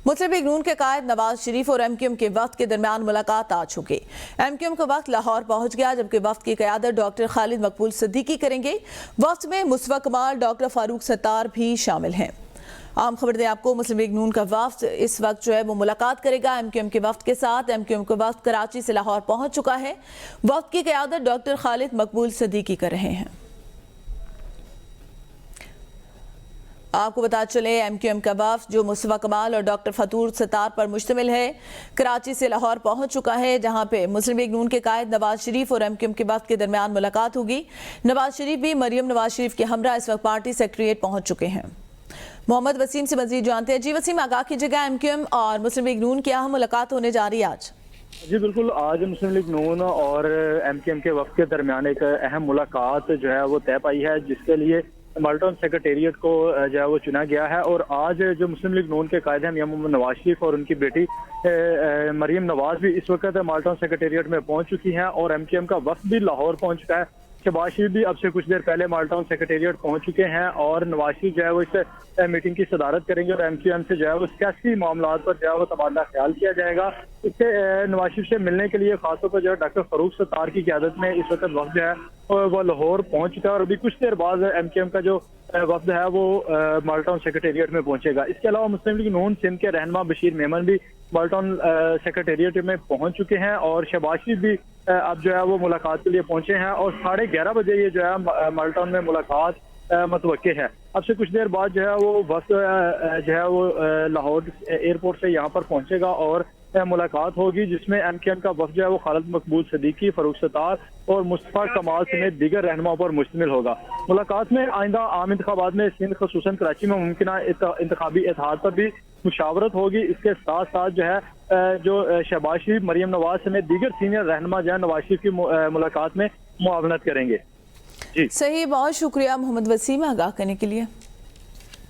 मुस्लिम league नून के कायद नवाज शरीफ और MQM के वक्त के दरमियान मुलाकात आ चुकी। MQM का वक्त लाहौर पहुंच गया, जबकि वक्त की क़यादत डॉक्टर खालिद मकबूल सिद्दीकी करेंगे। वक्त में मुस्तफा कमाल, डॉक्टर फारूक सत्तार भी शामिल हैं। आम खबर दें आपको, मुस्लिम लीग नून का वफ्द इस वक्त जो है वो मुलाकात करेगा MQM के वफ्द के साथ। MQM का वफ्द कराची से लाहौर पहुंच चुका है। वफ्द की क़यादत डॉक्टर खालिद मकबूल सिद्दीकी कर रहे हैं। आपको बता चले, MQM का वफ्द जो मुस्तफा कमाल और डॉक्टर फारूक सत्तार पर मुश्तमिल है, कराची से लाहौर पहुंच चुका है, जहां पे मुस्लिम लीग नून के कायद नवाज शरीफ और MQM के वफ्द के दरमियान मुलाकात होगी। नवाज शरीफ भी मरियम नवाज शरीफ के हमरा इस वक्त पार्टी सेक्रेटेरिएट पहुंच चुके हैं। मोहम्मद वसीम से मजीद जानते हैं। जी वसीम, आगाह की जगह MQM और मुस्लिम लीग नून की अहम मुलाकात होने जा रही है आज। जी बिल्कुल, आज मुस्लिम लीग नून और MQM के वक्त के दरमियान एक अहम मुलाकात जो है वो तय पाई है, जिसके लिए माल्टन सेक्रेटेरिएट को जो है वो चुना गया है। और आज जो मुस्लिम लीग नून के कायद हैं मियां नवाज शरीफ और उनकी बेटी मरियम नवाज भी इस वक्त माल्टन सेक्रेटेरिएट में पहुंच चुकी हैं और MQM का वक्त भी लाहौर पहुंच चुका है। शहबाज शरीफ भी अब से कुछ देर पहले माल्टन सेक्रेटेरिएट पहुंच चुके हैं और नवाज शरीफ जो है वो इस मीटिंग की सदारत करेंगे और MQM से जो है वो सियासी मामलों पर जो है वो तबादला ख्याल किया जाएगा। इससे नवाज शरीफ से मिलने के लिए खासतौर पर जो है डॉक्टर फारूक सत्तार की क़यादत में इस वक्त वक्त जो है वो लाहौर पहुंच चुका है और अभी कुछ देर बाद MQM का जो वक्त है वो माल्टन सेक्रेटेरिएट में पहुंचेगा। इसके अलावा मुस्लिम लीग नून सिंध के रहनुमा बशीर मेमन भी माल्टन सेक्रेटेरिएट में पहुंच चुके हैं और शहबाज शरीफ भी अब जो है वो मुलाकात के लिए पहुंचे हैं और 11:30 बजे ये जो है माल्टन में मुलाकात मतवक्के है। अब से कुछ देर बाद जो है वो बस जो है वो लाहौर एयरपोर्ट से यहाँ पर पहुंचेगा और मुलाकात होगी, जिसमें MQM का वफ्द जो है वो खालिद मकबूल सिद्दीकी, फारूक सत्तार और मुस्तफा कमाल समेत दीगर रहनुमाओं पर मुश्तमिल होगा। मुलाकात में आइंदा आम इंतखाबात में सिंध खसूसन कराची में मुमकिन इंतखाबी इत्तेहाद पर भी मुशावरत होगी। इसके साथ साथ जो है जो शहबाज शरीफ, मरियम नवाज समेत दीगर सीनियर रहनुमा जो है नवाज शरीफ की मुलाकात में मुआवनत करेंगे। जी सही, बहुत शुक्रिया मोहम्मद वसीम आगाह करने के लिए।